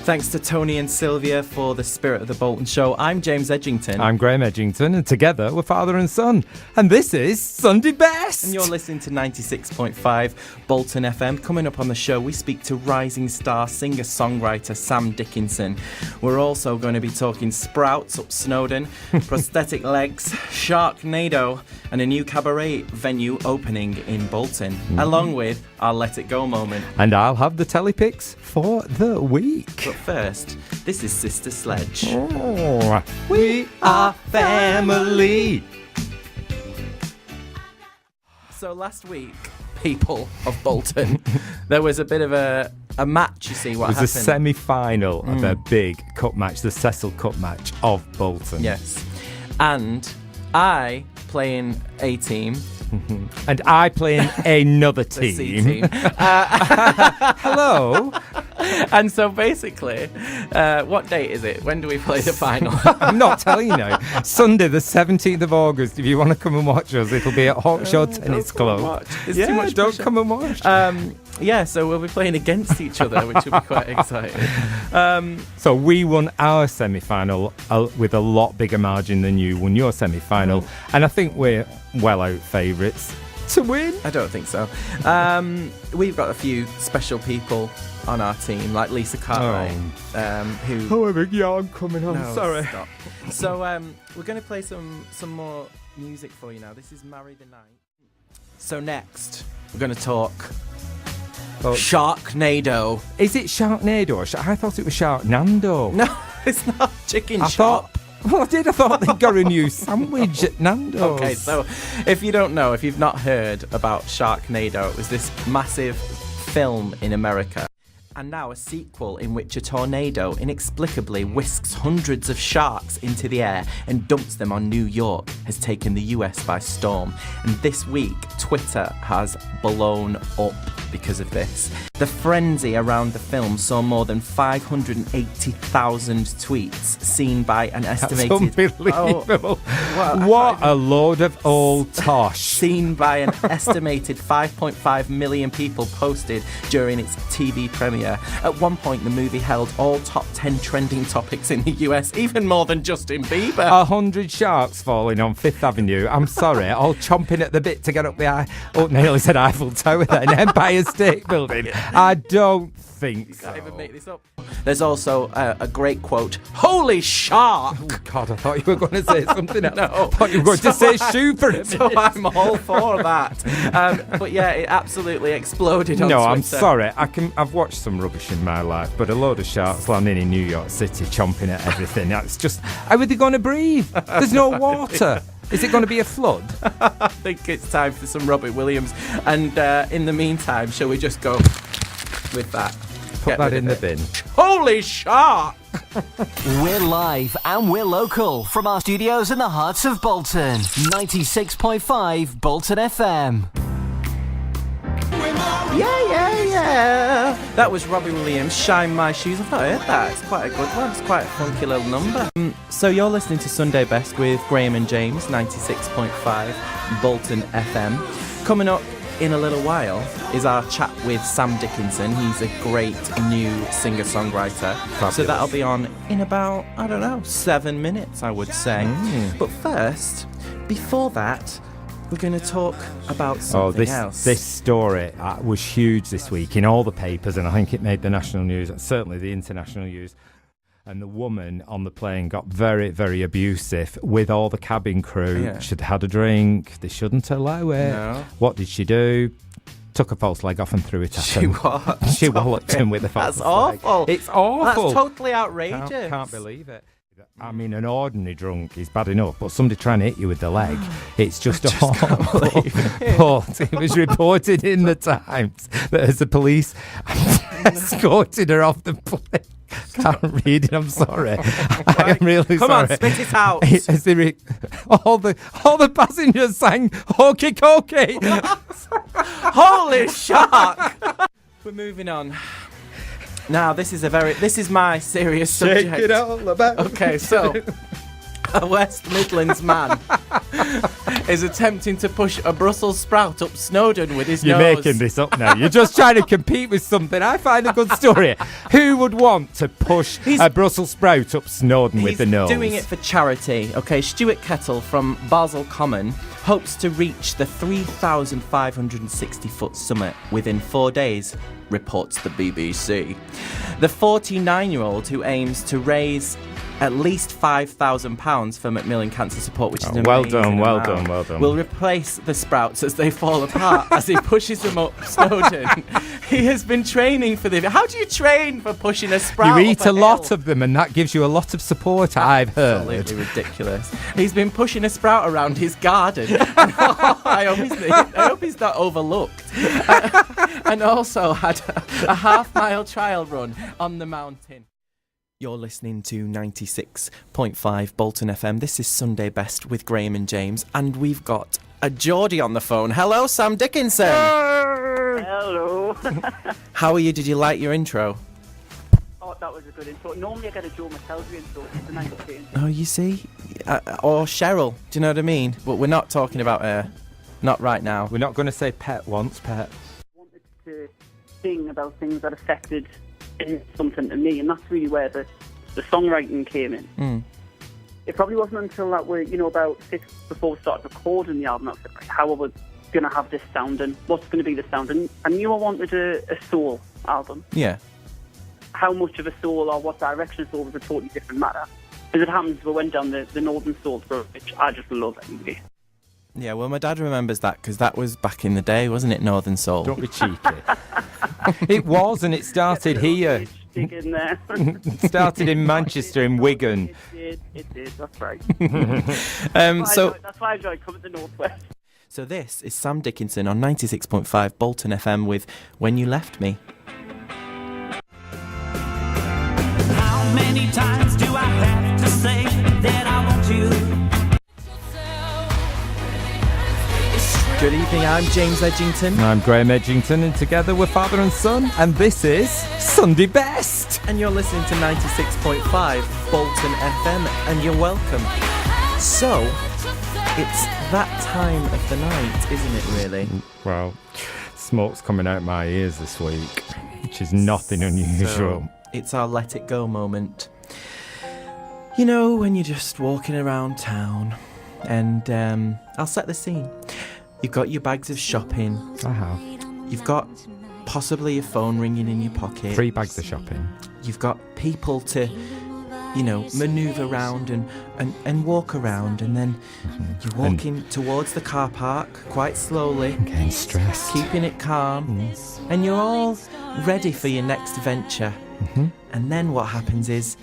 Thanks to Tony and Sylvia for the Spirit of the Bolton show. I'm James Edgington. I'm Graham Edgington, and together we're father and son. And this is Sunday Best. And you're listening to 96.5 Bolton FM. Coming up on the show, we speak to rising star singer-songwriter Sam Dickinson. We're also going to be talking sprouts up Snowdon, prosthetic legs, Sharknado, and a new cabaret venue opening in Bolton, along with our Let It Go moment. And I'll have the telepicks for the week. But first, this is Sister Sledge. Oh, we are family. So last week, people of Bolton, there was a bit of a match, you see, what happened. It was a semi-final of a big cup match, the Cecil Cup match of Bolton. Yes. And I playing a team. And I playing another The team. C team. Hello. And so basically, what date is it? When do we play the final? I'm not telling you now. Sunday, the 17th of August. If you want to come and watch us, it'll be at Hawkshaw Tennis Club. It's too much don't pressure. come and watch. Yeah, so we'll be playing against each other, which will be quite exciting. So we won our semi-final with a lot bigger margin than you won your semi-final. And I think we're well out favourites to win. I don't think so. We've got a few special people on our team, like Lisa Cartwright, who... Oh, a big yarn coming on. No, Sorry. Stop. So we're going to play some more music for you now. This is Marry the Night. So next, we're going to talk Sharknado. Is it Sharknado? I thought it was Sharknado. No, it's not chicken I shop. thought they got a new sandwich at Nando's. Okay, so if you don't know, if you've not heard about Sharknado, it was this massive film in America. And now a sequel in which a tornado inexplicably whisks hundreds of sharks into the air and dumps them on New York has taken the US by storm. And this week, Twitter has blown up because of this. The frenzy around the film saw more than 580,000 tweets seen by an estimated... That's unbelievable. What a load of old tosh. Seen by an estimated 5.5 million people posted during its TV premiere. At one point, the movie held all top 10 trending topics in the US, even more than Justin Bieber. 100 sharks falling on Fifth Avenue. I'm sorry, all chomping at the bit to get up the nearly said Eiffel Tower then, Empire State Building. I don't think so. Can't even make this up. There's also a great quote, "Holy shark!" Oh, God, I thought you were going to say something else. No. I thought you were going to say shoe for a minute. So I'm all for that. But yeah, it absolutely exploded on No, Twitter. I'm sorry. I've watched some rubbish in my life, but a load of sharks landing in New York City chomping at everything. That's just, how are they going to breathe? There's no water. Is it going to be a flood? I think it's time for some Robert Williams. And in the meantime, shall we just go with that? Put that in the bin. Holy shark! We're live and we're local from our studios in the heart of Bolton. 96.5 Bolton FM. Yeah. That was Robbie Williams, Shine My Shoes. I've not heard that. It's quite a good one. It's quite a funky little number. So you're listening to Sunday Best with Graham and James, 96.5 Bolton FM. Coming up in a little while is our chat with Sam Dickinson. He's a great new singer-songwriter. Fabulous. So that'll be on in about, 7 minutes, I would say. But first, before that, we're going to talk about something else. This story was huge this week in all the papers, and I think it made the national news, certainly the international news. And the woman on the plane got very, very abusive with all the cabin crew. Yeah. She'd had a drink. They shouldn't allow it. No. What did she do? Took a false leg off and threw it at him. She walloped him with a false That's leg. awful. It's awful. That's totally outrageous. Can't believe it. I mean, an ordinary drunk is bad enough, but somebody trying to hit you with the leg, it's just awful. But it was reported in the Times that as the police escorted her off the plane. Can't read it, I'm sorry. I am really Come sorry. on, spit it out. All the passengers sang Hokey Cokey. Holy shark! We're moving on. Now, this is my serious subject. Shake it all about. Okay, so a West Midlands man is attempting to push a Brussels sprout up Snowdon with his You're nose. making this up now. You're just trying to compete with something. I find a good story. Who would want to push a Brussels sprout up Snowdon with the nose? He's doing it for charity. Okay, Stuart Kettle from Basel Common hopes to reach the 3,560-foot summit within 4 days, reports the BBC. The 49-year-old who aims to raise at least £5,000 for Macmillan Cancer Support, which is an well amazing done, well amount, done, well done. will replace the sprouts as they fall apart as he pushes them up Snowdon. He has been training for this. How do you train for pushing a sprout? You eat up a lot hill? of them, and that gives you a lot of support, I've heard. Absolutely ridiculous. He's been pushing a sprout around his garden. I hope he's not overlooked. And also had a half-mile trial run on the mountain. You're listening to 96.5 Bolton FM. This is Sunday Best with Graham and James, and we've got a Geordie on the phone. Hello, Sam Dickinson. Hello. How are you? Did you like your intro? Oh, that was a good intro. Normally I get a Joe Mattel's intro. It's a nice change. Oh, you see? Or Cheryl. Do you know what I mean? But we're not talking about her. Not right now. We're not going to say pet once, pet. I wanted to sing about things that affected something to me, and that's really where the songwriting came in. It probably wasn't until that we're, about 6 months before we started recording the album, I was like, how I was going to have this sound and what's going to be the sound. And I knew I wanted a soul album. Yeah. How much of a soul or what direction of soul was a totally different matter. As it happens, we went down the Northern Soul road, which I just love anyway. Yeah, well, my dad remembers that because that was back in the day, wasn't it, Northern Soul? Don't be cheeky. It was, and it started here. Dig in there. It started in Manchester, in Wigan. It did, that's right. That's why I enjoy coming to the Northwest. So this is Sam Dickinson on 96.5 Bolton FM with When You Left Me. How many times do I have to say that I want you? Good evening, I'm James Edgington. I'm Graham Edgington, and together we're father and son, and this is Sunday Best. And you're listening to 96.5 Bolton FM, and you're welcome. So, it's that time of the night, isn't it, really? Well, smoke's coming out my ears this week, which is nothing unusual. So, it's our let it go moment. You know, when you're just walking around town, and I'll set the scene. You've got your bags of shopping. I have. You've got possibly your phone ringing in your pocket. 3 bags of shopping. You've got people to, manoeuvre around and walk around, and then you're walking towards the car park quite slowly. I'm getting stressed. Keeping it calm. And you're all ready for your next venture. And then what happens is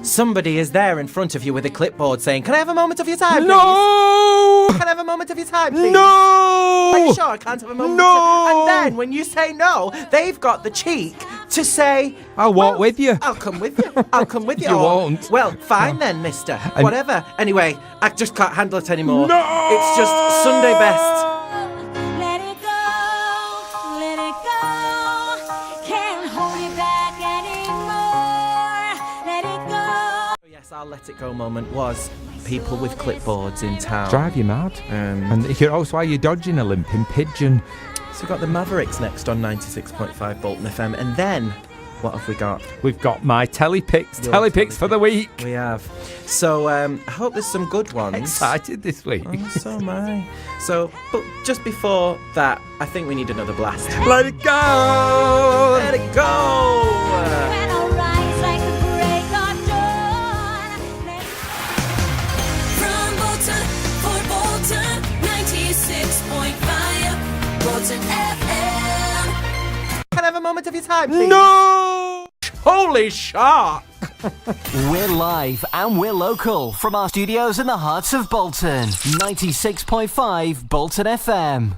somebody is there in front of you with a clipboard saying, "Can I have a moment of your time, please? No! Can I have a moment of your time, please? No! Are you sure I can't have a moment? No! And then when you say no, they've got the cheek to say, I'll walk with you. I'll come with you. I'll come with you. You Or, won't. Well, fine then, mister. Whatever. Anyway, I just can't handle it anymore. No! It's just Sunday Best. Let it go, can't hold it back anymore. Let it go. Yes, our let it go moment was people with clipboards in town. Drive you mad. And that's why you're dodging a limping pigeon. So we've got the Mavericks next on 96.5 Bolton FM. And then, what have we got? We've got my telepicks. Your Telepicks for the week. We have. So I hope there's some good ones. Excited this week. Oh, so am I. So, but just before that, I think we need another blast. Let it go! Let it go! When I rise like the break of dawn. Let it From Bolton, for Bolton, 96.5 Bolton FM. Can I have a moment of your time, please? No! Holy shark! We're live and we're local from our studios in the hearts of Bolton. 96.5 Bolton FM.